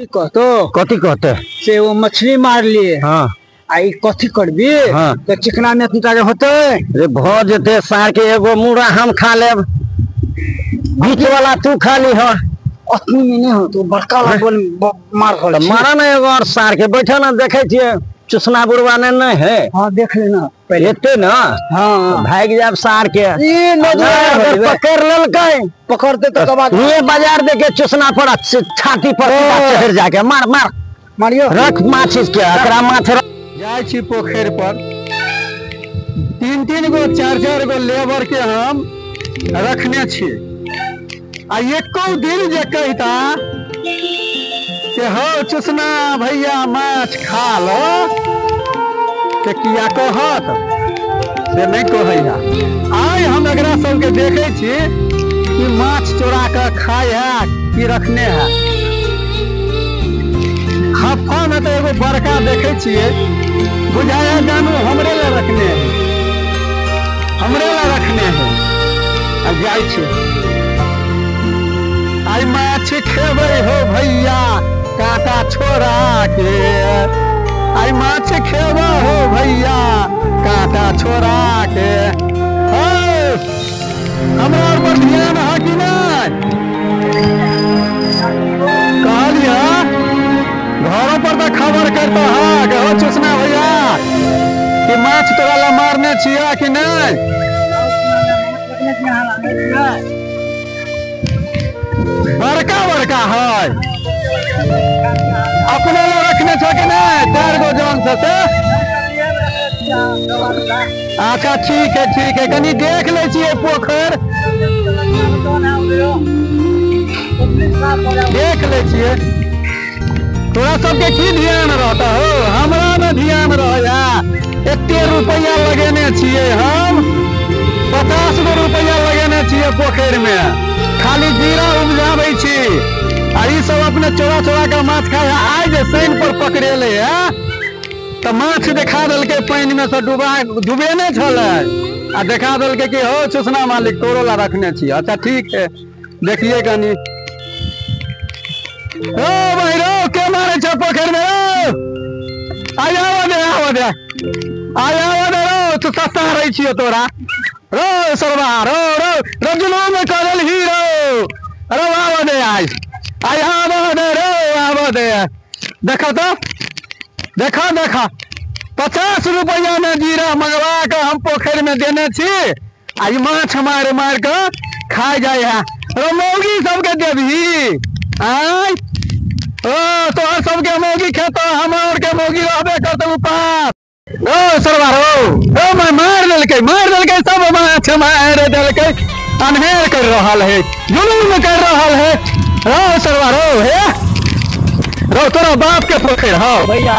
कहतो कथी कहते से वो मछली मार लिए। हाँ आई कथी करबी। हाँ तो चिकना में इतना होते रे भ जेते सार के एगो मुड़ा हम खा लेब बीच वाला तू खा ली हो अतनी में नहीं हो तो बड़का बोल मार हो मारा ना एगो और सार के बैठे ना देखे छिए चुसना बुढ़वा ने नहीं है। हाँ देख लेना पहले एते ना। हाँ भाग जाब सार के पकड़ ललकै पकड़ते तो कब ये बाजार देके चुसना पड़ा छाती पर चढ़ जाके मार मार मारियो रख माछ के एकरा माछ जाय छी पोखर पर तीन गो चार गो लेबर के हम रखने छी आ एको दिन जे कहता कि हो चुसना भैया माछ खा लो के किया कहत से नहीं कहैया। आइ हम एकरा सबके देखे छी कि माछ चोरा के खाए है कि रखने है। हफ्फा में तो एगो बड़का देखे छिए बुझाया जानू हमरे ला रखने है हमरे ला रखने है। अब जाय छी आई माछ खेबै हो भैया काटा छोड़ा के आई माछ खेबा हो भैया काटा छोड़ा के। हमरा ऊपर ध्यान है कि नहीं कहलिया घरों पर तो खबर करता है कि हो चुसना भैया कि माछ तोरा ला मारने छिया कि नहीं। बड़का बड़का है अपने लोग रखने छो कि नहीं 4 गो जन से। अच्छा ठीक है कनी देख ले छिए पोखर देख ले छिए। तोरा सबके की ध्यान रहता हो हमरा में ध्यान रहा। एते रुपया लगेने छिए हम 50 गो रुपया लगेने छिए पोखर में खाली जीरा उपजाबै छी आ ई सब अपने चोरा के माछ खाए। आइ जे सैन पर पकड़ेले है तो माछ देखा देलकै पानी में से डूबेने छले आ देखा देलकै कि हो चुसना मालिक तोरो ला रखने छी। अच्छा ठीक है देखिए कनी ओ भाई रो के मारे छ पोखर में आया दे रो तू सस्ता रही छियो तोरा रो सरवा रो जुलूम में करल हीरो रो आवा दे आवा दे रो आवा दे देखा तो देखा 50 रुपया में जीरा मंगवा के हम पोखर में देने छी आई माछ मार के खा जाए है। रो मौगी सबके देवी आई ओ तोहर सबके मौगी खेतो हमार के मौगी रहबे करते ऊपर। ओ सरवा रो मैं मार देलकै सब माछ मार देलकै अनहेर कर रहल है जुलूम कर रहल है। रो सरवा रो तोरा बाप के पोखर हो भैया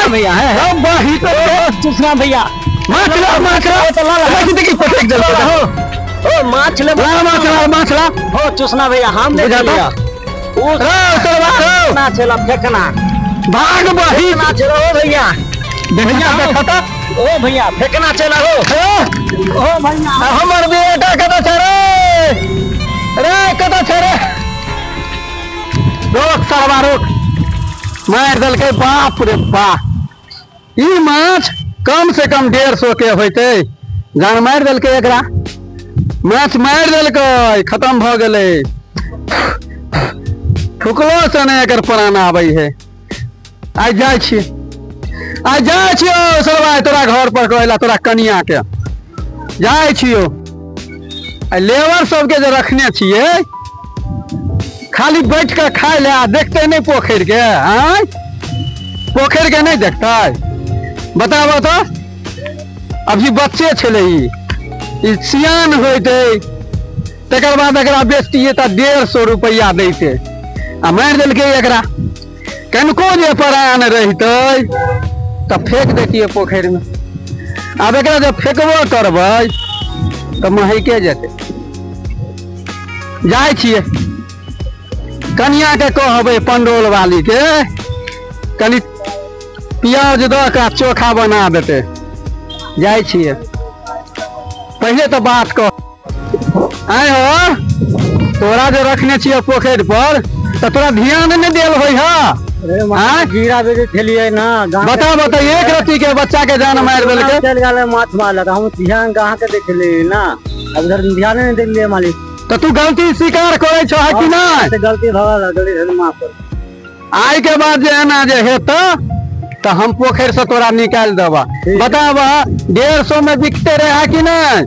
भैया है रो बाही तो चुसना भैया माछ ला देखी पटक जल हो ओ माछ ला हो चुसना भैया हम देख लिया रो सरवा रो ना चला फेंकना भाग बाही ना चलो भैया देखता ओ भैया फेंकना चला हो ओ भैया हमर बेटा कत छ रे कत छ रे रोक सरवा रोक मार देलकै बाप रे बाप ई माछ कम से कम 150 के होते जान मार देलकै एकरा माछ मार देलकै खत्म भ गेलै ठुकलो से नहीं एकर प्राण आबै है। आइ जाय छी सरवा तोरा घर पर कहला तोरा कनिया के जाय छियो लेबर सबके जो रखने छिए खाली बैठ के खाए ले देखते नहीं पोखर के पोखर के नहीं देखते बताबो तो अभी बच्चे छले ई सियान होते तकर बाद एकरा बेचतिए तो 150 रुपया देते आ मार देलकै एकरा कनको जे परान रहते तो फेंक देतिए पोखर में। अब एकरा जब फेंकबो करबै तो महके जेते। जाय छिए कनिया के कहबै पंडोल वाली के कनी प्याज दऽ के चोखा बना देते। जाय छिए पहले तो बात कह आय हो तोरा जो रखने छिए पोखर पर तो तोरा ध्यान नहीं देल होई है। हाँ? गिरा बेचे थेलिए ना बता बता एक रति के बच्चा के जान मार दिल के चल गए माछ मारलक हम ध्यान कहाँ के देख ले ना अब उधर ध्यान नहीं देख लिए मालिक तो तू गलती स्वीकार करे छो है कि नहीं से गलती भगल गलती माफ कर आई के बाद जे है ना जे हेतो तो हम पोखर से तोरा निकाल देबा बताब 150 में बिकते रहे है कि नहीं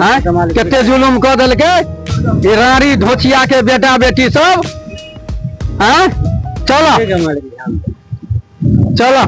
हाँ? केते जुलुम कर दिल के रारी धोचिया के बेटा बेटी सब हाँ चलो ठीक है मालिक चलो